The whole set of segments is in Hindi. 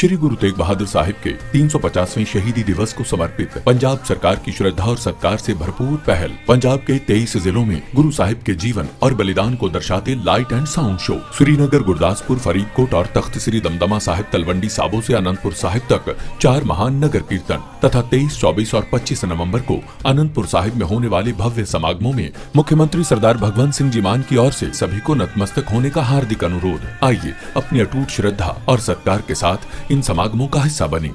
श्री गुरु तेग बहादुर साहिब के 350वें शहीदी दिवस को समर्पित पंजाब सरकार की श्रद्धा और सत्कार से भरपूर पहल। पंजाब के 23 जिलों में गुरु साहिब के जीवन और बलिदान को दर्शाते light and sound show Srinagar, Gurdaspur, Faridkot और तख्त श्री दमदमा साहिब, तलवंडी साबो से अनंतपुर साहिब तक 4 महान नगर कीर्तन तथा 23, 24 और 25 नवम्बर को अनंतपुर साहिब में होने वाले भव्य समागमों में मुख्यमंत्री सरदार भगवंत सिंह जी मान की ओर से सभी को नतमस्तक होने का हार्दिक अनुरोध। आइए अपनी अटूट श्रद्धा और सत्कार के साथ इन समागमों का हिस्सा बनी।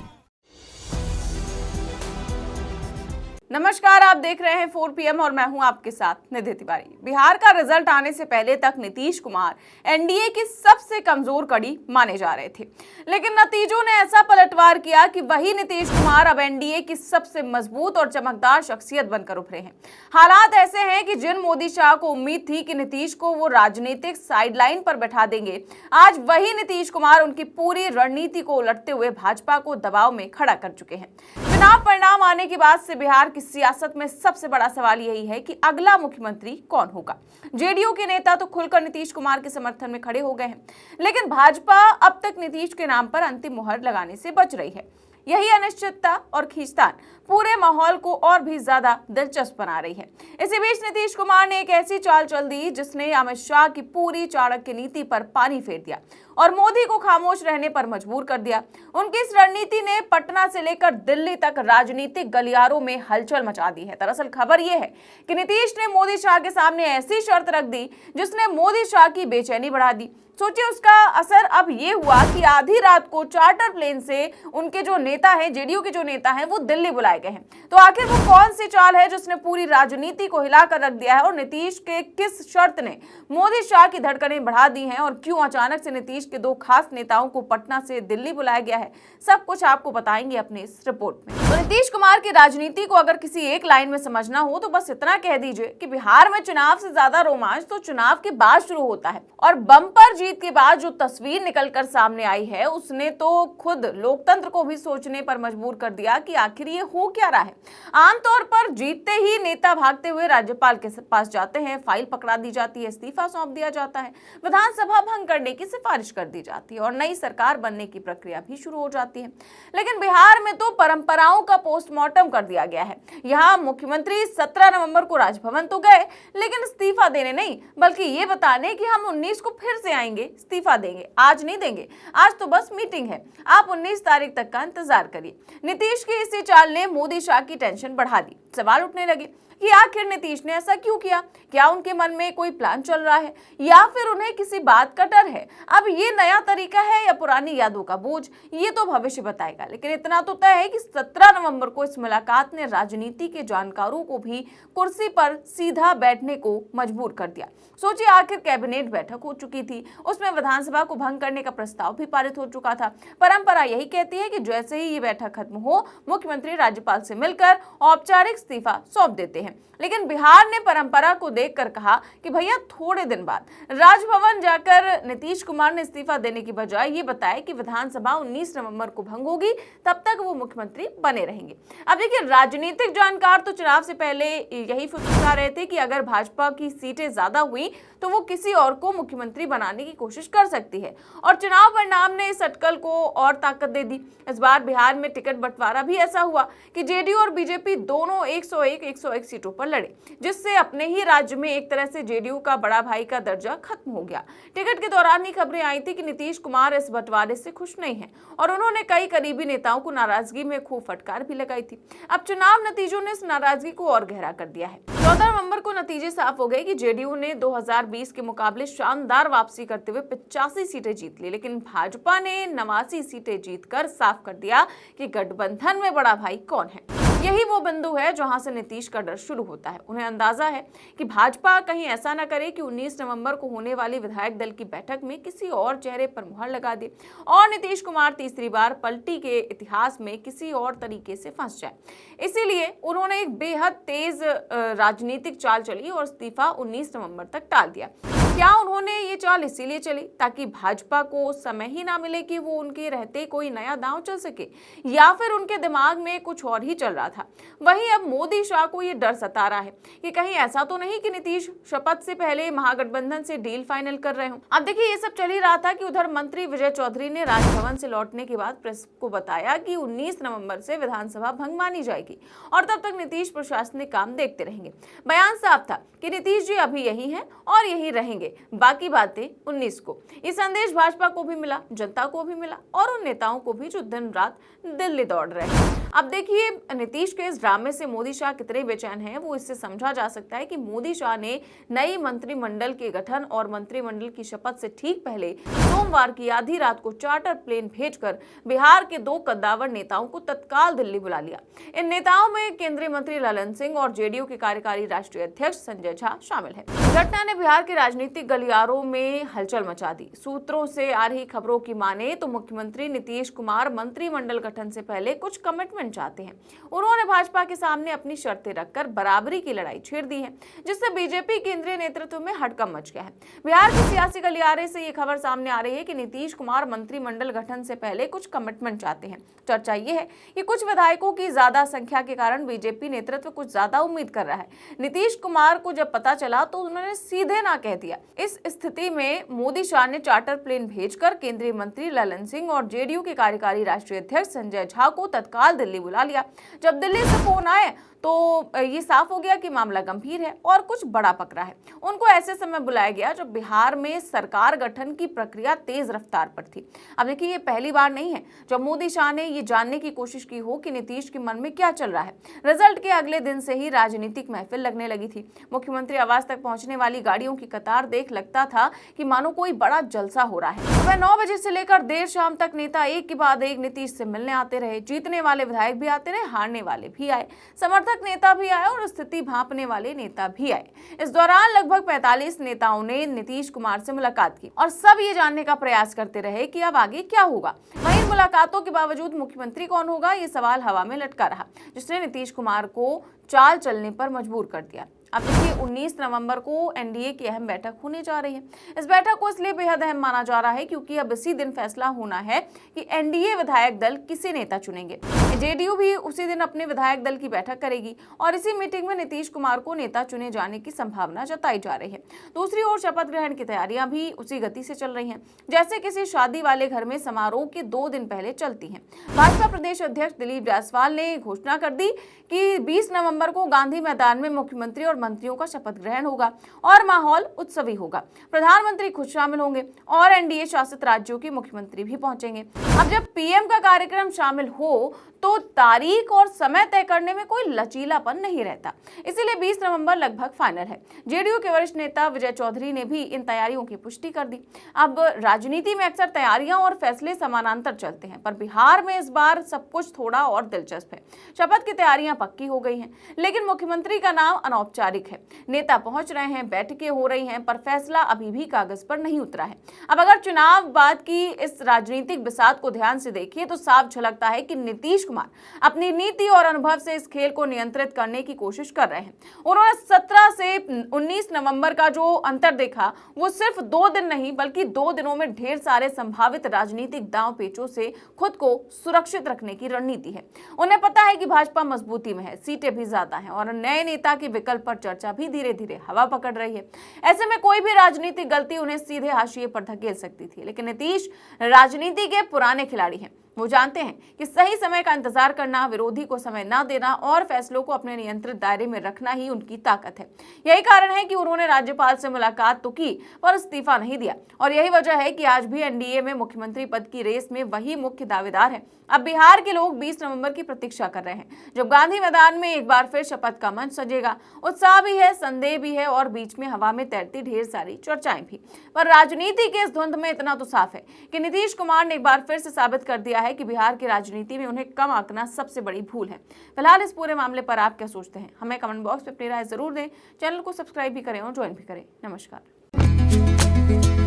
नमस्कार, आप देख रहे हैं 4 PM और मैं हूं आपके साथ निधि तिवारी। बिहार का रिजल्ट आने से पहले तक नीतीश कुमार एनडीए की सबसे कमजोर कड़ी माने जा रहे थे, लेकिन नतीजों ने ऐसा पलटवार किया कि वही नीतीश कुमार अब एनडीए की सबसे मजबूत और चमकदार शख्सियत बनकर उभरे हैं। हालात ऐसे हैं कि जिन मोदी शाह को उम्मीद थी कि नीतीश को वो राजनीतिक साइडलाइन पर बैठा देंगे, आज वही नीतीश कुमार उनकी पूरी रणनीति को उलटते हुए भाजपा को दबाव में खड़ा कर चुके हैं। चुनाव परिणाम आने के बाद से बिहार की सियासत में सबसे बड़ा सवाल यही है कि अगला मुख्यमंत्री कौन होगा। जेडीयू के नेता तो खुलकर नीतीश कुमार के समर्थन में खड़े हो गए हैं, लेकिन भाजपा अब तक नीतीश के नाम पर अंतिम मुहर लगाने से बच रही है। यही अनिश्चितता और खींचतान पूरे माहौल को और भी ज्यादा दिलचस्प बना रही है। इसी बीच नीतीश कुमार ने एक ऐसी चाल चल दी जिसने अमित शाह की पूरी चाणक्य नीति पर पानी फेर दिया और मोदी को खामोश रहने पर मजबूर कर दिया। उनकी इस रणनीति ने पटना से लेकर दिल्ली तक राजनीतिक गलियारों में हलचल मचा दी है। दरअसल खबर यह है कि नीतीश ने मोदी शाह के सामने ऐसी शर्त रख दी जिसने मोदी शाह की बेचैनी बढ़ा दी। सोचिए, उसका असर अब ये हुआ कि आधी रात को चार्टर प्लेन से उनके जो नेता हैं, जेडीयू के जो नेता हैं, वो दिल्ली बुलाए गए हैं। तो आखिर वो कौन सी चाल है जिसने पूरी राजनीति को हिलाकर रख दिया है और नीतीश के किस शर्त ने मोदी शाह की धड़कनें बढ़ा दी हैं और क्यों अचानक से नीतीश के 2 खास नेताओं को पटना से दिल्ली बुलाया गया है, सब कुछ आपको बताएंगे अपने इस रिपोर्ट में। तो नीतीश कुमार की राजनीति को अगर किसी एक लाइन में समझना हो तो बस इतना कह दीजिए कि बिहार में चुनाव से ज्यादा रोमांच तो चुनाव के बाद शुरू होता है। और बम्पर जीत के बाद जो तस्वीर निकलकर सामने आई है उसने तो खुद लोकतंत्र को भी सोचने पर मजबूर कर दिया कि आखिर ये हो क्या रहा है। आमतौर पर जीतते ही नेता भागते हुए राज्यपाल के पास जाते हैं, फाइल पकड़ा दी जाती है, इस्तीफा सौंप दिया जाता है, विधानसभा भंग करने की सिफारिश कर दी जाती है और नई सरकार बनने की प्रक्रिया भी शुरू हो जाती है। लेकिन बिहार में तो परंपराओं का पोस्टमार्टम कर दिया गया है। यहाँ मुख्यमंत्री 17 नवंबर को राजभवन तो गए, लेकिन इस्तीफा देने नहीं, बल्कि ये बताने कि हम 19 को फिर से आएंगे, इस्तीफा देंगे। आज नहीं देंगे, आज तो बस मीटिंग है, आप 19 तारीख तक का इंतजार करिए। नीतीश की इसी चाल ने मोदी शाह की टेंशन बढ़ा दी। सवाल उठने लगे कि आखिर नीतीश ने ऐसा क्यों किया? क्या उनके मन में कोई प्लान चल रहा है या फिर उन्हें किसी बात का डर है? अब ये नया तरीका है या पुरानी यादों का बोझ, ये तो भविष्य बताएगा। लेकिन इतना तो तय है कि 17 नवंबर को इस मुलाकात ने राजनीति के जानकारों को भी कुर्सी पर सीधा बैठने को मजबूर कर दिया। सोचिए, आखिर कैबिनेट बैठक हो चुकी थी, उसमें विधानसभा को भंग करने का प्रस्ताव भी पारित हो चुका था। परंपरा यही कहती है कि जैसे ही ये बैठक खत्म हो, मुख्यमंत्री राज्यपाल से मिलकर औपचारिक इस्तीफा सौंप देते हैं। लेकिन बिहार ने परंपरा को देखकर कहा कि भैया थोड़े दिन बाद राजभवन जाकर नीतीश कुमार ने इस्तीफा देने की बजाय ये बताया कि विधानसभा 19 नवंबर को भंग होगी, तब तक वो मुख्यमंत्री बने रहेंगे। अब देखिए, राजनीतिक जानकार तो चुनाव से पहले यही फुसफुसा रहे थे कि अगर भाजपा की सीटें ज्यादा हुई तो वो किसी और को मुख्यमंत्री बनाने की कोशिश कर सकती है और चुनाव परिणाम ने इस अटकल को और ताकत दे दी। इस बार बिहार में टिकट बंटवारा भी ऐसा हुआ कि जेडीयू और बीजेपी दोनों 101 सीटों पर लड़े, जिससे अपने ही राज्य में एक तरह से जेडीयू का बड़ा भाई का दर्जा खत्म हो गया। टिकट के दौरान ही खबरें आई थी कि नीतीश कुमार इस बंटवारे से खुश नहीं है और उन्होंने कई करीबी नेताओं को नाराजगी में खूब फटकार भी लगाई थी। अब चुनाव नतीजों ने इस नाराजगी को और गहरा कर दिया है। 14 नवंबर को नतीजे साफ हो गए कि जेडीयू ने 2020 के मुकाबले शानदार वापसी करते हुए 85 सीटें जीत ली, लेकिन भाजपा ने 89 सीटें जीतकर साफ कर दिया कि गठबंधन में बड़ा भाई कौन है। यही वो बिंदु है जहां से नीतीश का डर शुरू होता है। उन्हें अंदाजा है कि भाजपा कहीं ऐसा न करे कि 19 नवंबर को होने वाली विधायक दल की बैठक में किसी और चेहरे पर मुहर लगा दे और नीतीश कुमार तीसरी बार पलटी के इतिहास में किसी और तरीके से फंस जाए। इसीलिए उन्होंने एक बेहद तेज राजनीतिक चाल चली और इस्तीफा 19 नवंबर तक टाल दिया। क्या उन्होंने ये चाल इसीलिए चली ताकि भाजपा को समय ही ना मिले कि वो उनके रहते कोई नया दांव चल सके, या फिर उनके दिमाग में कुछ और ही चल रहा था? वहीं अब मोदी शाह को ये डर सता रहा है कि कहीं ऐसा तो नहीं कि नीतीश शपथ से पहले महागठबंधन से डील फाइनल कर रहे हो। अब देखिए, ये सब चल ही रहा था कि उधर मंत्री विजय चौधरी ने राजभवन से लौटने के बाद प्रेस को बताया कि 19 नवंबर से विधानसभा भंग मानी जाएगी और तब तक नीतीश प्रशासनिक काम देखते रहेंगे। बयान साफ था कि नीतीश जी अभी यही हैं और यही रहेंगे, बाकी बातें 19 को। ये संदेश भाजपा को भी मिला, जनता को भी मिला और उन नेताओं को भी जो दिन रात दिल्ली दौड़ रहे हैं। अब देखिए, नीतीश के इस ड्रामे से मोदी शाह कितने बेचैन हैं वो इससे समझा जा सकता है कि मोदी शाह ने नई मंत्रिमंडल के गठन और मंत्रिमंडल की शपथ से ठीक पहले सोमवार की आधी रात को चार्टर प्लेन भेजकर बिहार के 2 कद्दावर नेताओं को तत्काल दिल्ली बुला लिया। इन नेताओं में केंद्रीय मंत्री ललन सिंह और जेडीयू के कार्यकारी राष्ट्रीय अध्यक्ष संजय झा शामिल है। घटना ने बिहार के राजनीतिक गलियारों में हलचल मचा दी। सूत्रों से आ रही खबरों की माने तो मुख्यमंत्री नीतीश कुमार मंत्रिमंडल गठन से पहले कुछ कमिटमेंट चाहते हैं। उन्होंने भाजपा के सामने अपनी शर्तें रखकर बराबरी की लड़ाई छेड़ दी है, जिससे बीजेपी केंद्रीय नेतृत्व में हड़कंप मच गया है। बिहार के सियासी गलियारे से ये खबर सामने आ रही है कि नीतीश कुमार मंत्रिमंडल गठन से पहले कुछ कमिटमेंट चाहते हैं। चर्चा ये है कि कुछ विधायकों की ज्यादा संख्या के कारण बीजेपी नेतृत्व कुछ ज्यादा उम्मीद कर रहा है। नीतीश कुमार को जब पता चला तो उन्होंने सीधे ना कह दिया। इस स्थिति में मोदी शाह ने चार्टर प्लेन भेजकर केंद्रीय मंत्री ललन सिंह और जेडीयू के कार्यकारी राष्ट्रीय अध्यक्ष संजय झा को तत्काल दिल्ली बुला लिया। जब दिल्ली से फोन आए तो ये साफ हो गया कि मामला गंभीर है और कुछ बड़ा पकड़ा है। उनको ऐसे समय बुलाया गया जब बिहार में सरकार गठन की प्रक्रिया तेज रफ्तार पर थी। अब देखिए, ये पहली बार नहीं है जब मोदी शाह ने ये जानने की कोशिश की हो कि नीतीश के मन में क्या चल रहा है। रिजल्ट के अगले दिन से ही राजनीतिक महफिल लगने लगी थी। मुख्यमंत्री आवास तक पहुंचने वाली गाड़ियों की कतार देख लगता था कि मानो कोई बड़ा जलसा हो रहा है। सुबह 9 बजे से लेकर देर शाम तक नेता एक के बाद एक नीतीश से मिलने आते रहे। जीतने वाले विधायक भी आते रहे, हारने वाले भी आए, समर्थक नेता भी आए और स्थिति भांपने वाले नेता भी आए। इस दौरान लगभग 45 नेताओं ने नीतीश कुमार से मुलाकात की और सब ये जानने का प्रयास करते रहे कि अब आगे क्या होगा। वहीं इन मुलाकातों के बावजूद मुख्यमंत्री कौन होगा, ये सवाल हवा में लटका रहा, जिसने नीतीश कुमार को चाल चलने पर मजबूर कर दिया। अब देखिए, 19 नवंबर को एनडीए की अहम बैठक होने जा रही है। इस बैठक को इसलिए बेहद अहम माना जा रहा है क्योंकि अब इसी दिन फैसला होना है कि एनडीए विधायक दल किसे नेता चुनेंगे। जेडीयू भी उसी दिन अपने विधायक दल की बैठक करेगी और इसी मीटिंग में नीतीश कुमार को नेता चुने जाने की संभावना जताई जा रही है। दूसरी ओर शपथ ग्रहण की तैयारियां भी उसी गति से चल रही हैं जैसे किसी शादी वाले घर में समारोह के 2 दिन पहले चलती हैं। भाजपा प्रदेश अध्यक्ष दिलीप जायसवाल ने घोषणा कर दी कि 20 नवंबर को गांधी मैदान में मुख्यमंत्री और मंत्रियों का शपथ ग्रहण होगा और माहौल उत्सवी होगा। प्रधानमंत्री खुद शामिल होंगे और एनडीए शासित राज्यों के मुख्यमंत्री भी पहुंचेंगे। अब जब पीएम का कार्यक्रम शामिल हो तो तारीख और समय तय करने में कोई लचीलापन नहीं रहता, इसीलिए 20 नवंबर लगभग फाइनल है। जेडीयू के वरिष्ठ नेता विजय चौधरी ने भी इन तैयारियों की पुष्टि कर दी। अब राजनीति में अक्सर तैयारियां और फैसले समानांतर चलते हैं, पर बिहार में इस बार सब कुछ थोड़ा और दिलचस्प है। शपथ की तैयारियां पक्की हो गई हैं, लेकिन मुख्यमंत्री का नाम अनौपचारिक है। नेता पहुंच रहे हैं, बैठकें हो रही हैं, पर फैसला अभी भी कागज पर नहीं उतरा है। अब अगर चुनाव बाद की इस राजनीतिक बिसात को ध्यान से देखिए तो साफ झलकता है कि नीतीश कुमार अपनी नीति और अनुभव से इस खेल को नियंत्रित करने की कोशिश कर रहे हैं। उन्होंने 17 से 19 नवंबर का जो अंतर देखा वो सिर्फ 2 दिन नहीं बल्कि 2 दिनों में ढेर सारे संभावित राजनीतिक दांव पेचों से खुद को सुरक्षित रखने की रणनीति है। उन्हें पता है कि भाजपा मजबूती में है, सीटें भी ज्यादा हैं और नए नेता के विकल्प पर चर्चा भी धीरे धीरे हवा पकड़ रही है। ऐसे में कोई भी राजनीतिक गलती उन्हें सीधे हाशिए पर धकेल सकती थी, लेकिन नीतीश राजनीति के पुराने खिलाड़ी हैं। वो जानते हैं कि सही समय का इंतजार करना, विरोधी को समय ना देना और फैसलों को अपने नियंत्रित दायरे में रखना ही उनकी ताकत है। यही कारण है कि उन्होंने राज्यपाल से मुलाकात तो की पर इस्तीफा नहीं दिया और यही वजह है कि आज भी एनडीए में मुख्यमंत्री पद की रेस में वही मुख्य दावेदार है। अब बिहार के लोग 20 नवंबर की प्रतीक्षा कर रहे हैं जब गांधी मैदान में एक बार फिर शपथ का मंच सजेगा। उत्साह भी है, संदेह भी है और बीच में हवा में तैरती ढेर सारी चर्चाएं भी। पर राजनीति के इस धुंध में इतना तो साफ है कि नीतीश कुमार ने एक बार फिर से साबित कर दिया है कि बिहार की राजनीति में उन्हें कम आंकना सबसे बड़ी भूल है। फिलहाल इस पूरे मामले पर आप क्या सोचते हैं, हमें कमेंट बॉक्स में अपनी राय जरूर दें। चैनल को सब्सक्राइब भी करें और ज्वाइन भी करें। नमस्कार।